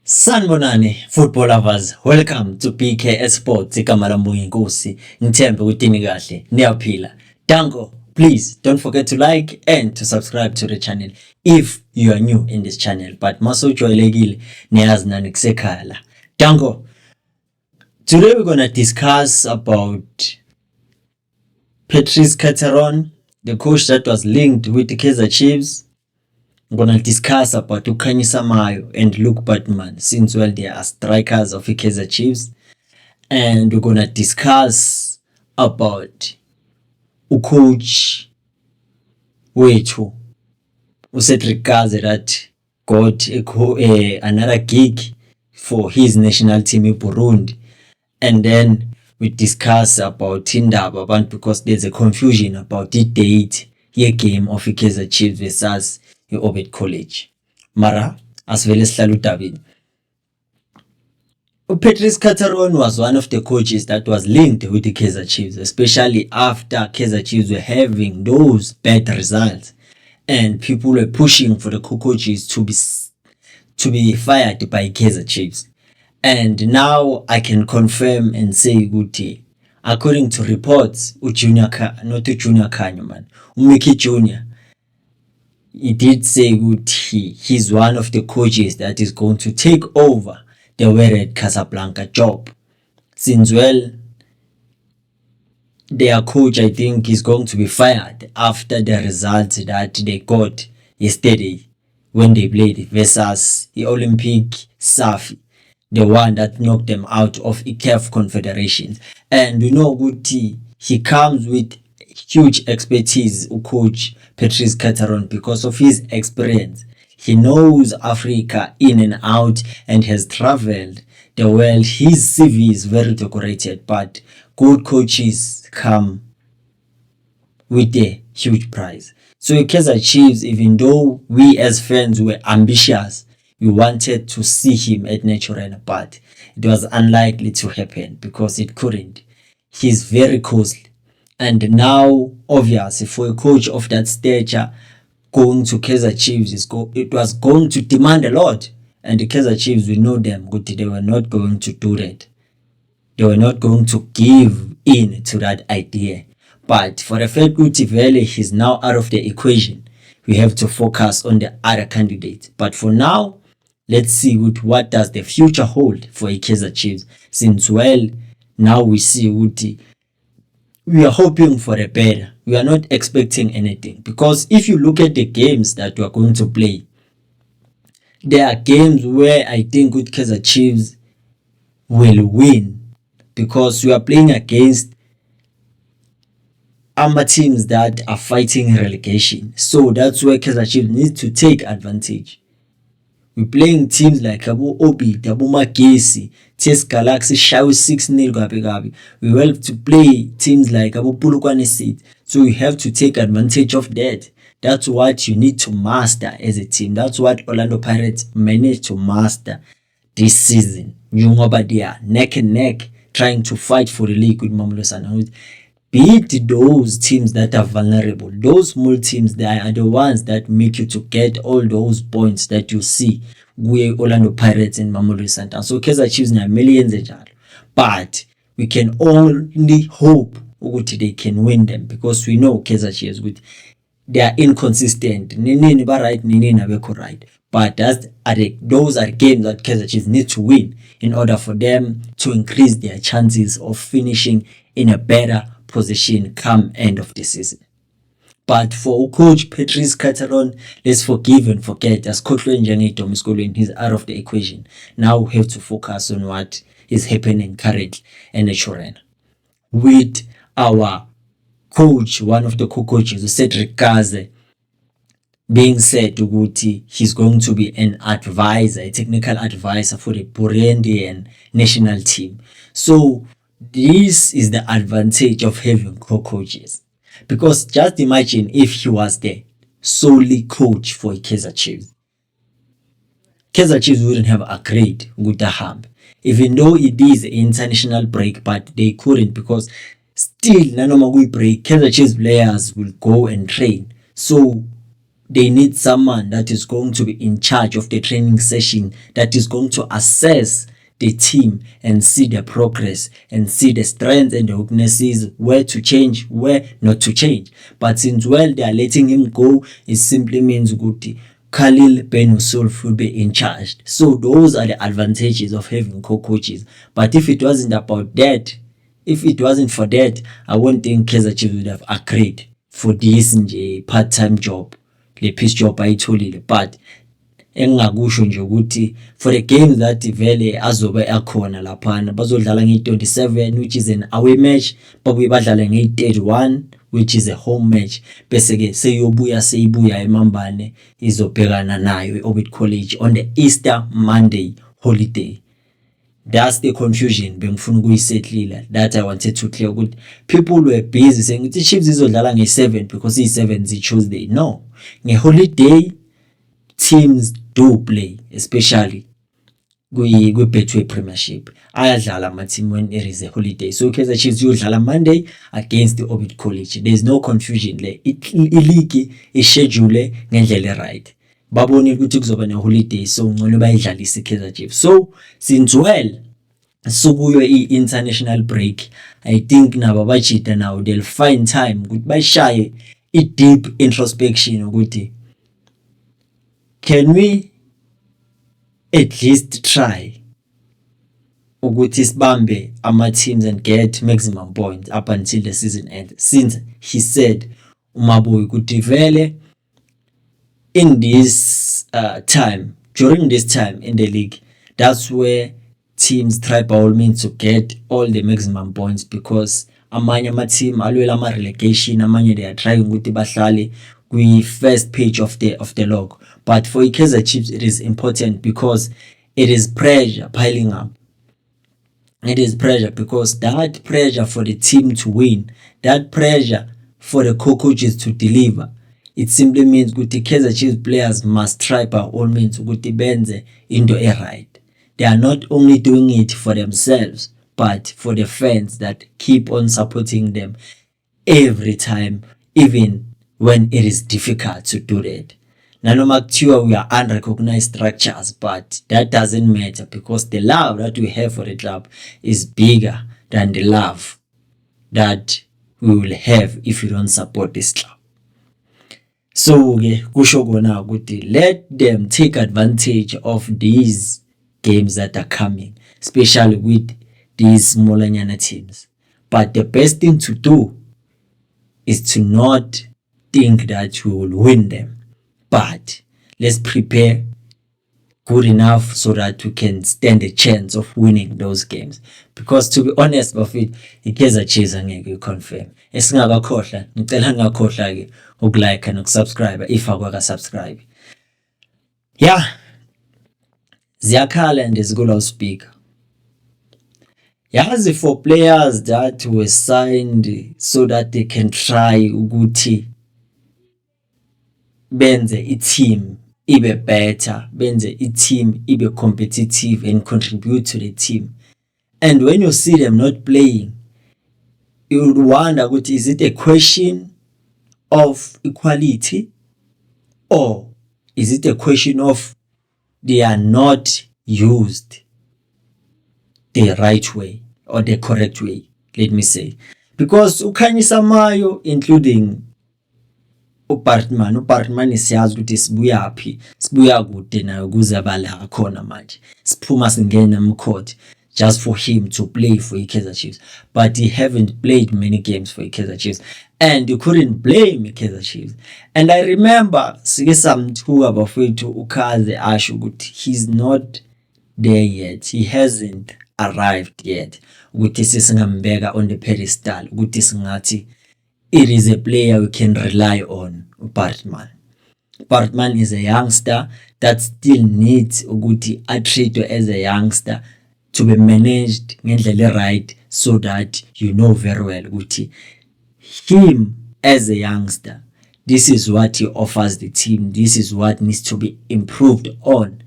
Sanibonani football lovers, welcome to BK Sports. Igama lami Nkosi, ngithembe ukuthi ni kahle, niyaphila. Dango, please don't forget to like and to subscribe to the channel if you are new in this channel. But masojwayelekile niyazi nani kusekhaya la. Dango, today we're gonna discuss about Patrice Carteron, the coach that was linked with the Kaizer Chiefs. I'm gonna discuss about Khanyisa Mayo and Luke Batman, since they are strikers of the Kaizer Chiefs, and we're gonna discuss about coach wethu uCedric Kaze that got another gig for his national team in Burundi, and then we discuss about indaba abantu because there's a confusion about the date ye game of Kaizer Chiefs versus Orbit College. Mara asivele sihlala udabini. Patrice Carteron was one of the coaches that was linked with the Kaizer Chiefs, especially after Kaizer Chiefs were having those bad results and people were pushing for the coaches to be fired by Kaizer Chiefs. And now I can confirm and say good, according to reports, Junior Khanyo man, Mickey Junior, he did say good he's one of the coaches that is going to take over the Wydad Casablanca job. Since their coach, I think, is going to be fired after the results that they got yesterday when they played versus the Olympic Safi, the one that knocked them out of CAF Confederation. And you know good, he comes with huge expertise, coach Patrice Carteron, because of his experience. He knows Africa in and out and has traveled the world. His CV is very decorated, but good coaches come with a huge prize. So Kaizer Chiefs, even though we as fans were ambitious, we wanted to see him at Naturena, but it was unlikely to happen because it couldn't. He's very costly. And now, obviously, for a coach of that stature going to Kaizer Chiefs, it was going to demand a lot. And the Kaizer Chiefs, we know them, but they were not going to do that. They were not going to give in to that idea. But for the fact that Vele is now out of the equation, we have to focus on the other candidate. But for now, let's see what does the future hold for a Kaizer Chiefs. Since now we see we are hoping for a better. We are not expecting anything. Because if you look at the games that we are going to play, there are games where I think good Kaizer Chiefs will win. Because we are playing against teams that are fighting relegation. So that's where Kaizer Chiefs needs to take advantage. We're playing teams like Abu Obi, Abu Magesi, TS Galaxy, Shao 6-0 Gabi. We will have to play teams like Abu Pulukwane Seed. So we have to take advantage of that. That's what you need to master as a team. That's what Orlando Pirates managed to master this season. They are neck and neck trying to fight for the league with Mamelodi Sundowns. Beat those teams that are vulnerable. Those small teams that are the ones that make you to get all those points that you see with Orlando Pirates and Mamelodi Sundowns. So Kaizer Chiefs na millions enjalo. But we can only hope that they can win them because we know Kaizer Chiefs they are inconsistent. Nini ba right, nini na beko right. But those are games that Kaizer Chiefs need to win in order for them to increase their chances of finishing in a better position come end of the season. But for coach Patrice Carteron, let's forgive and forget, as Coach Njani he's out of the equation. Now we have to focus on what is happening currently in Naturena. With our coach, one of the co-coaches, Cedric Kaze, being said he's going to be an advisor, a technical advisor for the Burundian national team. So this is the advantage of having co-coaches. Because just imagine if he was the solely coach for Kaizer Chiefs. Kaizer Chiefs wouldn't have agreed with the hump. Even though it is an international break, but they couldn't because still, nanoma we break, Kaizer Chiefs players will go and train. So they need someone that is going to be in charge of the training session, that is going to assess the team and see the progress and see the strengths and the weaknesses, where to change, where not to change. But since they are letting him go, it simply means good Khalil Ben Yusuf will be in charge. So those are the advantages of having co-coaches. But if it wasn't about that, if it wasn't for that, I won't think Kaizer Chiefs would have agreed for this part-time job, le piece job ayitholile. But engingakusho nje ukuthi for the games that vele azobe akhona laphana bazodlala nge-27 which is an away match, babuye badlale nge-31 which is a home match, bese ke seyibuya eMambane izobhekana nayo i-Orbit College on the Easter Monday holiday. That's the confusion bengifuna ukuyisettlela, that I wanted to clear ukuthi people were busy saying ukuthi Chiefs izodlala nge-7 because i-7 is Tuesday. No, nge-holiday teams do play, especially kwi-Betway Premiership. Ayadlala ama-team when it is a holiday. So Kaizer Chiefs yodlala Monday against the Orbit College. There is no confusion le. I-league ishedule ngendlela right. Babonile ukuthi kuzoba ne-holiday, so ngcono bayidlalise Kaizer Chiefs. So since sukuyo i-international break, I think nabo bajida now they'll find time ukuthi bashaye i-deep introspection ukuthi can we at least try ukuthi sibambe ama-teams and get maximum points up until the season ends, since he said uMabuyi ukuthi vele in this time, during this time in the league, that's where teams try by all means to get all the maximum points, because amanye ama-team alwela ama-relegation, amanye they are trying ukuthi bahlale kwi-first page of the log. But for Kaizer Chiefs it is important because it is pressure piling up. It is pressure because that pressure for the team to win, that pressure for the co-coaches to deliver, it simply means ukuthi Kaizer Chiefs players must try by all means ukuthi benze into right. They are not only doing it for themselves, but for the fans that keep on supporting them every time, even when it is difficult to do that. Nanoma kuthiwa we are unrecognized structures, but that doesn't matter because the love that we have for the club is bigger than the love that we will have if we don't support this club. So kusho kona ukuthi let them take advantage of these games that are coming, especially with these smaller nyana teams. But the best thing to do is to not think that we will win them, but let's prepare good enough so that we can stand a chance of winning those games. Because to be honest, Buffett, Kaizer Chiefs angeke confirm. Esingakakhohlwa, ngicela ngakhohlwa ke ukulike nokusubscribe if akwaka subscribe. Yeah. Ziyakhala and zikula speaker. Yazi for players that were signed so that they can try ukuthi benze i-team ibe better, benze i-team ibe competitive and contribute to the team. And when you see them not playing, you would wonder ukuthi is it a question of equality, or is it a question of they are not used the right way or the correct way, let me say. Because uKhanyisa Mayo, including uBartman siyazi ukuthi sibuya kude nayo kuze bala khona manje, siphuma singena emcourt just for him to play for Kaizer Chiefs. But he haven't played many games for Kaizer Chiefs, and you couldn't blame Kaizer Chiefs. And I remember samthuka bafethu uKhaze asho ukuthi he's not there yet, he hasn't arrived yet ukuthi sisingambeka on the pedestal, ukuthi singathi it is a player we can rely on. Bartman is a youngster that still needs ukuthi treated as a youngster to be managed ngendlela right, so that you know very well ukuthi him as a youngster, this is what he offers the team, this is what needs to be improved on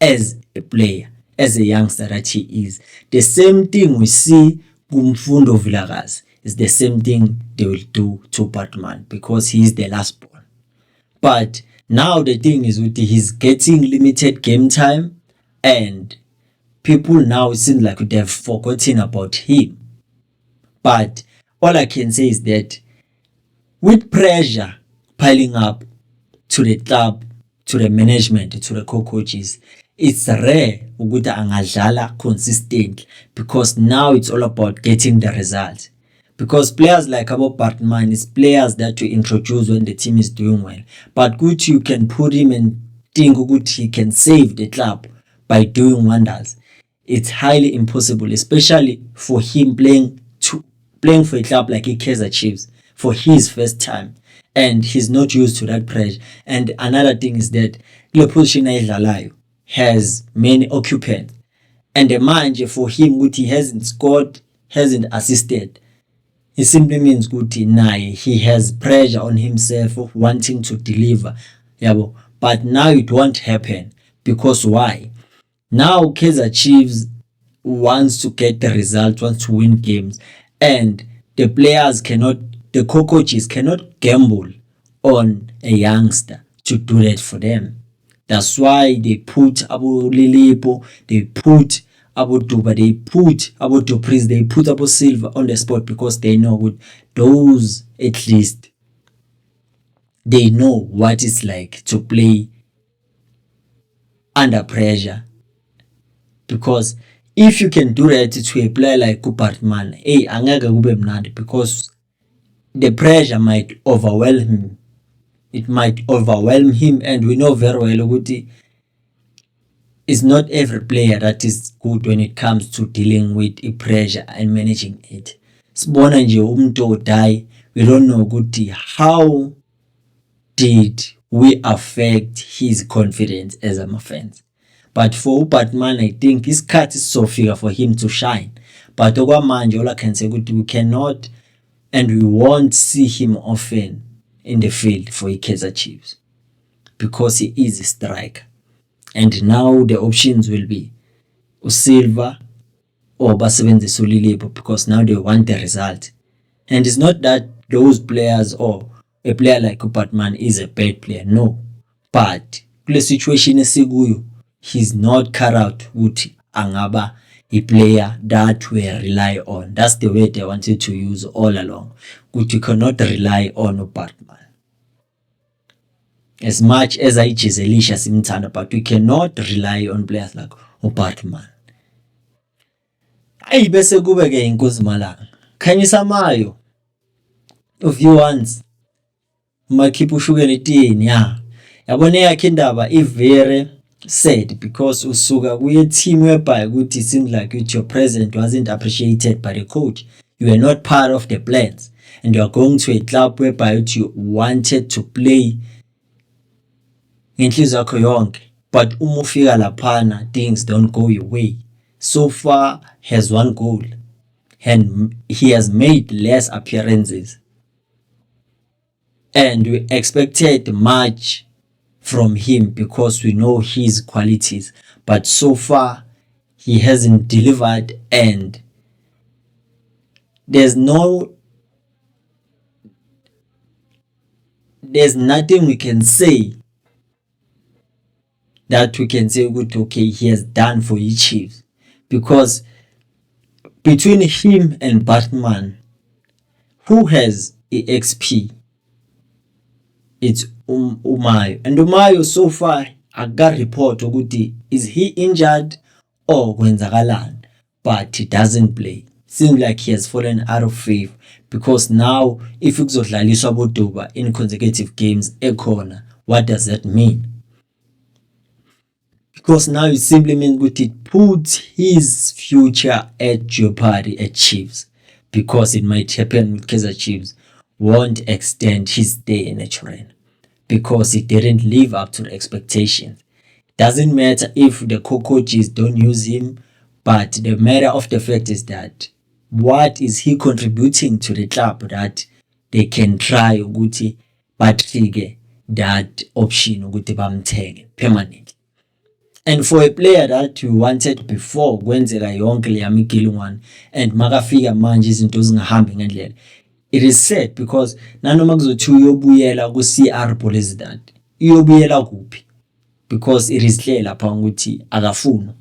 as a player, as a youngster that he is. The same thing we see Mfundo Vilakazi is the same thing they will do to Bartman because he is the last born. But Now the thing is with he's getting limited game time and people now seem like they've forgotten about him. But all I can say is that with pressure piling up to the club, to the management, to the co-coaches, it's rare ukuthi angadlala consistent because now it's all about getting the result. Because players like Abo Bartman is players that you introduce when the team is doing well. But good you can put him and think good he can save the club by doing wonders. It's highly impossible, especially for him playing for a club like Kaizer Chiefs for his first time. And he's not used to that pressure. And another thing is that the position ayidlalayo has many occupants. And the manje for him good he hasn't scored, hasn't assisted. It simply means good he has pressure on himself of wanting to deliver. But now it won't happen. Because why? Now Kaizer Chiefs wants to get the result, wants to win games, and the players cannot, the co-coaches cannot gamble on a youngster to do that for them. That's why they put Abu Lilipo, they put Abu Duba, they put Abu Dupris, they put Abu Silva on the spot because they know those at least they know what it's like to play under pressure. Because if you can do that to a player like Bartman, angeke kube mnandi because the pressure might overwhelm him. It might overwhelm him, and we know very well ukuthi it's not every player that is good when it comes to dealing with pressure and managing it. Sibona nje umuntu odai, we don't know ukuthi how did we affect his confidence as a fans. But for Batman, I think his cut is so figure for him to shine. But okwamanje all I can say good we cannot and we won't see him often in the field for Kaizer Chiefs because he is a striker. And now the options will be Silva or basebenzise uLilipo because now they want the result. And it's not that those players or a player like Batman is a bad player, no. But the situation esikuyo, he's not cut out ukuthi angaba a player that we rely on. That's the way they wanted to use all along. Ukuthi you cannot rely on Batman. As much as ayijizelisha simthanda, but we cannot rely on players like Batman. Ayi bese kube ke inkosi malanga. Khanyisa mayo of you once makhipha ushukela etini yabona yakhe indaba ivere sad because usuka kuye team whereby ukuthi it seems like your presence wasn't appreciated by the coach. You were not part of the plans and you are going to a club whereby you wanted to play ngenhliziyo yakho yonke, but uma ufika laphana things don't go your way. So far has one goal and he has made less appearances and we expected much from him because we know his qualities, but so far he hasn't delivered and there's nothing we can say that we can say good okay he has done for each Chiefs, because between him and Batman, who has EXP? It's Umayo, and Umayo so far I got report ukuthi is he injured or kwenzakalani, but he doesn't play. Seems like he has fallen out of favor because now if ukuzodlaliswa aboduba in consecutive games ekhona, what does that mean? Because now it simply means that it puts his future at jeopardy at Chiefs, because it might happen with Kaizer Chiefs won't extend his stay in the train because he didn't live up to the expectations. Doesn't matter if the co-coaches don't use him, but the matter of the fact is that what is he contributing to the club that they can try ukuthi batrigger that option ukuthi bamthenge permanently. And for a player that you wanted before kwenzeka yonke le yamigilingwane and makafika manje izinto zingahambi ngendlela, it is sad because nanoma kuzothi uyobuyela ku CR Belouizdad iyobuyela kuphi because it is clear lapha ukuthi akafuna.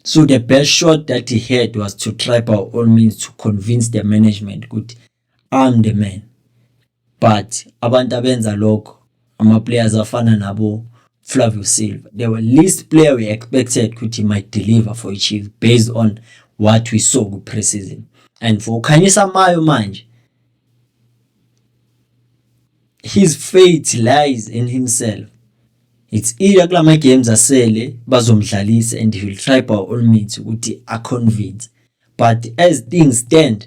So the best shot that he had was to try by all means to convince the management ukuthi I'm the man. But abantu abenza lokho ama-players afana nabo Flavio Silva, they were least player we expected ukuthi he might deliver for Chiefs based on what we saw with pre-season. And for Khanyisa Mayo manje, his fate lies in himself. It's either kulama games asele bazomdlalisa and he will try by all means ukuthi a-convince. But as things stand,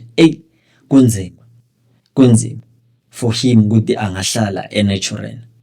kunzima for him ukuthi angahlala e-natural.